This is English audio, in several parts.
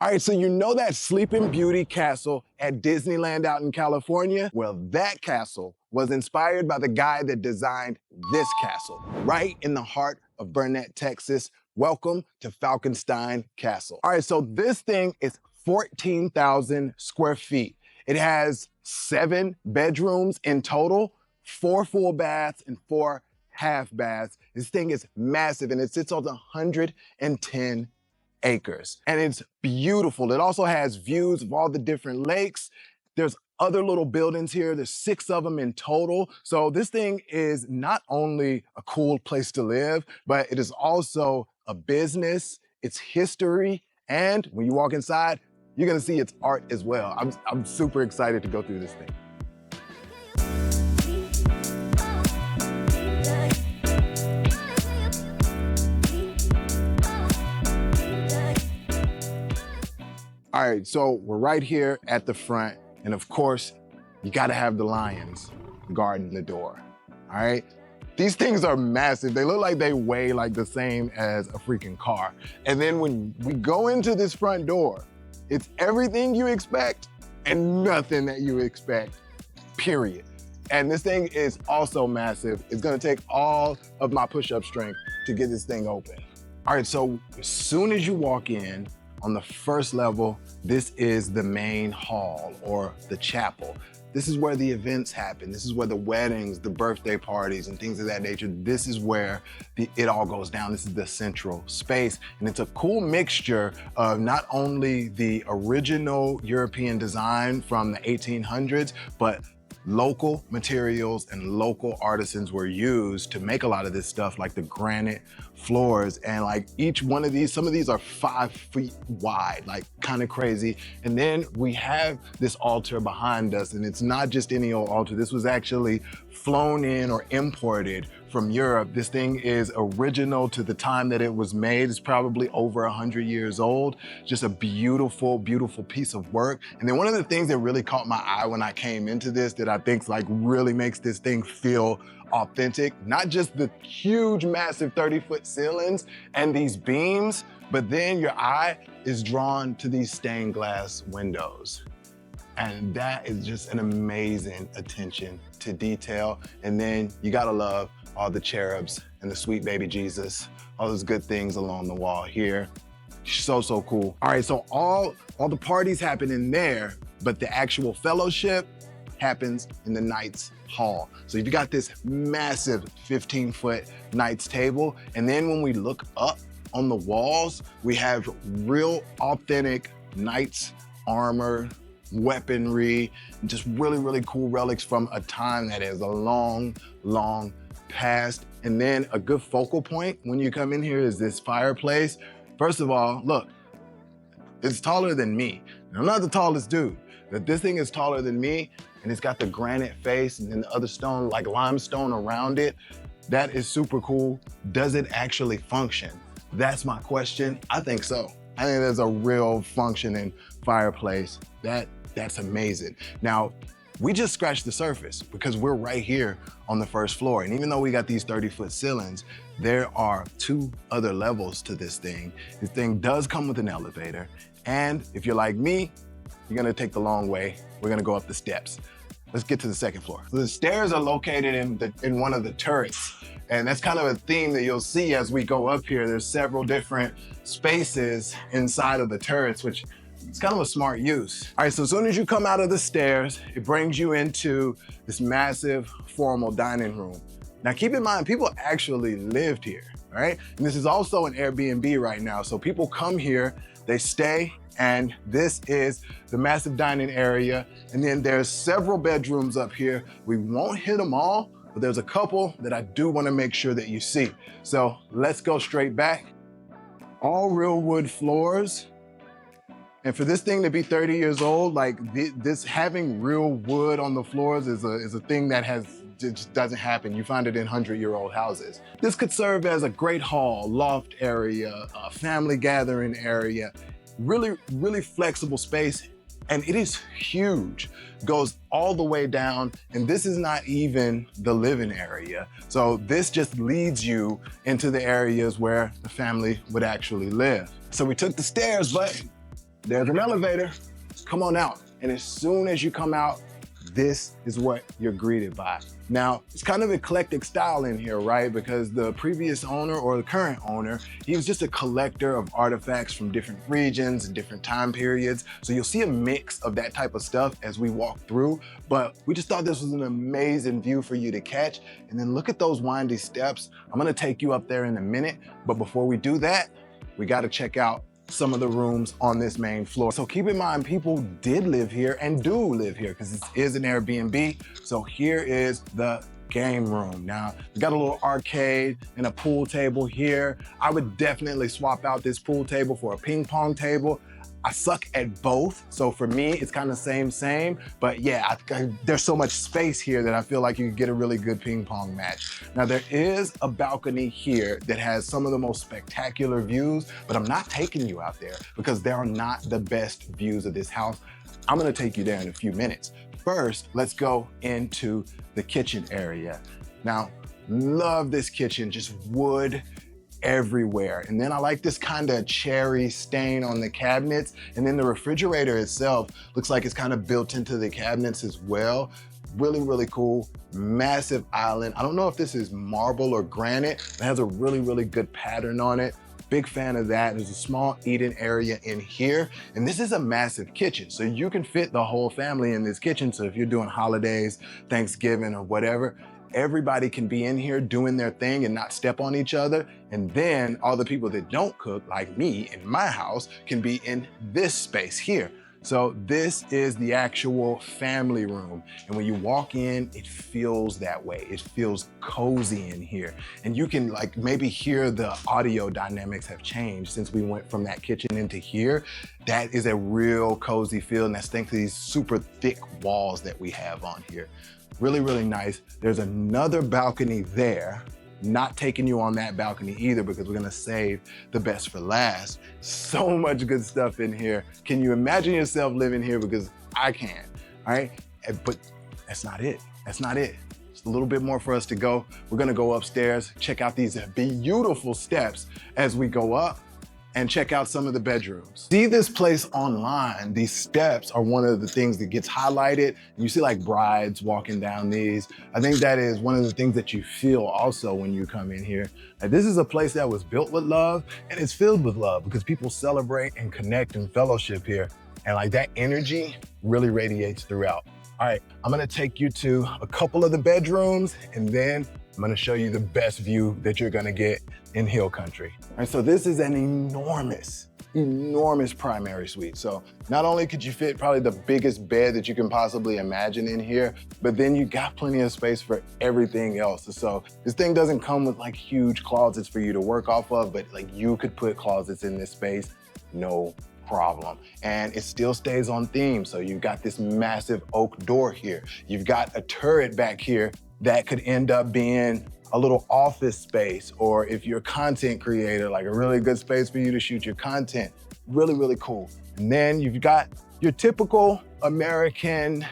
All right, so you know that Sleeping Beauty castle at Disneyland out in California? Well, that castle was inspired by the guy that designed this castle, right in the heart of Burnet, Texas. Welcome to Falkenstein Castle. All right, so this thing is 14,000 square feet. It has 7 bedrooms in total, 4 full baths and 4 half baths. This thing is massive and it sits on 110 acres. And it's beautiful. It also has views of all the different lakes. There's other little buildings here. There's 6 of them in total. So this thing is not only a cool place to live, but it is also a business, it's history, and when you walk inside, you're gonna see its art as well. I'm super excited to go through this thing. All right, so we're right here at the front, and of course, you gotta have the lions guarding the door, all right? These things are massive. They look like they weigh like the same as a freaking car. And then when we go into this front door, it's everything you expect and nothing that you expect, period. And this thing is also massive. It's gonna take all of my push-up strength to get this thing open. All right, so as soon as you walk in, on the first level, this is the main hall or the chapel. This is where the events happen. This is where the weddings, the birthday parties, and things of that nature, this is where it all goes down. This is the central space. And it's a cool mixture of not only the original European design from the 1800s, but local materials and local artisans were used to make a lot of this stuff, like the granite floors. And like each one of these, some of these are 5 feet wide, like kind of crazy. And then we have this altar behind us, and it's not just any old altar. This was actually flown in or imported from Europe. This thing is original to the time that it was made. It's probably over 100 years old. Just a beautiful, beautiful piece of work. And then one of the things that really caught my eye when I came into this that I think like really makes this thing feel authentic, not just the huge, massive 30-foot ceilings and these beams, but then your eye is drawn to these stained glass windows. And that is just an amazing attention to detail. And then you gotta love all the cherubs and the sweet baby Jesus, all those good things along the wall here. So, so cool. All right, so all the parties happen in there, but the actual fellowship happens in the Knights Hall. So you've got this massive 15-foot Knights table. And then when we look up on the walls, we have real authentic Knights armor, weaponry, and just really, really cool relics from a time that is a long, long past. And then a good focal point when you come in here is this fireplace. First of all, look, it's taller than me. I'm not the tallest dude, but this thing is taller than me, and it's got the granite face and then the other stone, like limestone around it. That is super cool. Does it actually function? That's my question. I think so. I think there's a real functioning fireplace. That's amazing. Now, we just scratched the surface because we're right here on the first floor. And even though we got these 30-foot ceilings, there are 2 other levels to this thing. This thing does come with an elevator. And if you're like me, you're gonna take the long way. We're gonna go up the steps. Let's get to the second floor. So the stairs are located in one of the turrets. And that's kind of a theme that you'll see as we go up here. There's several different spaces inside of the turrets, which it's kind of a smart use. All right, so as soon as you come out of the stairs, it brings you into this massive formal dining room. Now keep in mind, people actually lived here, right? And this is also an Airbnb right now. So people come here, they stay, and this is the massive dining area. And then there's several bedrooms up here. We won't hit them all, but there's a couple that I do wanna make sure that you see. So let's go straight back. All real wood floors. And for this thing to be 30 years old, like this having real wood on the floors is a thing that just doesn't happen. You find it in 100-year-old houses. This could serve as a great hall, loft area, a family gathering area, really, really flexible space. And it is huge, goes all the way down. And this is not even the living area. So this just leads you into the areas where the family would actually live. So we took the stairs, but there's an elevator. Come on out. And as soon as you come out, this is what you're greeted by. Now, it's kind of eclectic style in here, right? Because the previous owner or the current owner, he was just a collector of artifacts from different regions and different time periods. So you'll see a mix of that type of stuff as we walk through, but we just thought this was an amazing view for you to catch. And then look at those windy steps. I'm gonna take you up there in a minute, but before we do that, we gotta check out some of the rooms on this main floor. So keep in mind, people did live here and do live here because this is an Airbnb. So here is the game room. Now, we got a little arcade and a pool table here. I would definitely swap out this pool table for a ping pong table. I suck at both, so for me, it's kind of same, but yeah, there's so much space here that I feel like you could get a really good ping pong match. Now, there is a balcony here that has some of the most spectacular views, but I'm not taking you out there because they are not the best views of this house. I'm gonna take you there in a few minutes. First, let's go into the kitchen area. Now, love this kitchen, just wood everywhere. And then I like this kind of cherry stain on the cabinets. And then the refrigerator itself looks like it's kind of built into the cabinets as well. Really, really cool. Massive island. I don't know if this is marble or granite. It has a really, really good pattern on it. Big fan of that. There's a small eating area in here. And this is a massive kitchen. So you can fit the whole family in this kitchen. So if you're doing holidays, Thanksgiving or whatever, everybody can be in here doing their thing and not step on each other. And then all the people that don't cook, like me in my house, can be in this space here. So this is the actual family room. And when you walk in, it feels that way. It feels cozy in here. And you can like maybe hear the audio dynamics have changed since we went from that kitchen into here. That is a real cozy feel. And that's thanks to these super thick walls that we have on here. Really, really nice. There's another balcony there. Not taking you on that balcony either because we're gonna save the best for last. So much good stuff in here. Can you imagine yourself living here? Because I can, all right? But that's not it, that's not it. Just a little bit more for us to go. We're gonna go upstairs, check out these beautiful steps as we go up, and check out some of the bedrooms. See this place online. These steps are one of the things that gets highlighted. You see like brides walking down these. I think that is one of the things that you feel also when you come in here. Like, this is a place that was built with love and it's filled with love because people celebrate and connect and fellowship here. And like that energy really radiates throughout. All right, I'm gonna take you to a couple of the bedrooms and then I'm gonna show you the best view that you're gonna get in Hill Country. All right, so this is an enormous primary suite. So not only could you fit probably the biggest bed that you can possibly imagine in here, but then you got plenty of space for everything else. So this thing doesn't come with like huge closets for you to work off of, but like you could put closets in this space, no problem. And it still stays on theme. So you've got this massive oak door here. You've got a turret back here that could end up being a little office space, or if you're a content creator, like a really good space for you to shoot your content. Really, really cool. And then you've got your typical American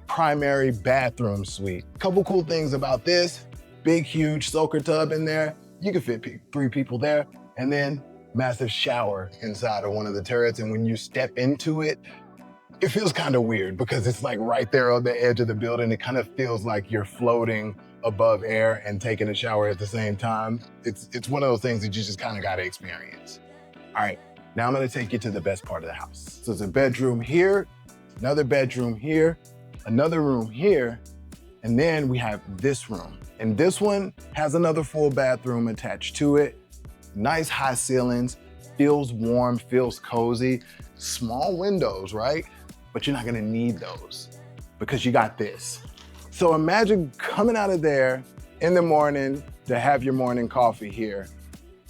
primary bathroom suite. Couple cool things about this: big, huge soaker tub in there. You can fit 3 people there. And then massive shower inside of one of the turrets. And when you step into it, it feels kind of weird because it's like right there on the edge of the building. It kind of feels like you're floating above air and taking a shower at the same time. It's one of those things that you just kind of got to experience. All right, now I'm going to take you to the best part of the house. So there's a bedroom here, another bedroom here, another room here, and then we have this room. And this one has another full bathroom attached to it. Nice high ceilings, feels warm, feels cozy. Small windows, right? But you're not gonna need those because you got this. So imagine coming out of there in the morning to have your morning coffee here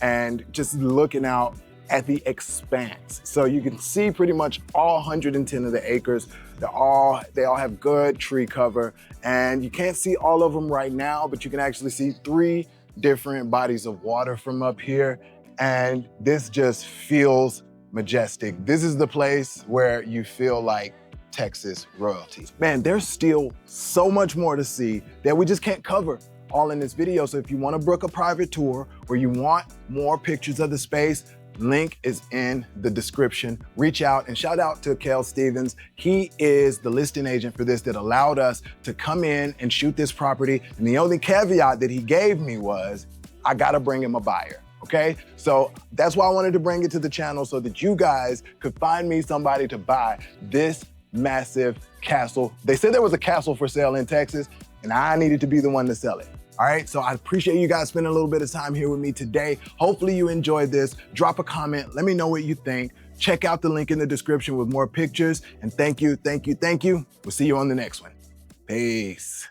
and just looking out at the expanse. So you can see pretty much all 110 of the acres. They all have good tree cover, and you can't see all of them right now, but you can actually see 3 different bodies of water from up here. And this just feels majestic. This is the place where you feel like Texas royalty. Man, there's still so much more to see that we just can't cover all in this video. So if you want to book a private tour or you want more pictures of the space, Link is in the description. Reach out and shout out to Kel Stevens. He is the listing agent for this that allowed us to come in and shoot this property. And the only caveat that he gave me was, I gotta bring him a buyer, okay? So that's why I wanted to bring it to the channel so that you guys could find me somebody to buy this massive castle. They said there was a castle for sale in Texas and I needed to be the one to sell it. All right, so I appreciate you guys spending a little bit of time here with me today. Hopefully you enjoyed this. Drop a comment, let me know what you think. Check out the link in the description with more pictures. And thank you, thank you, thank you. We'll see you on the next one. Peace.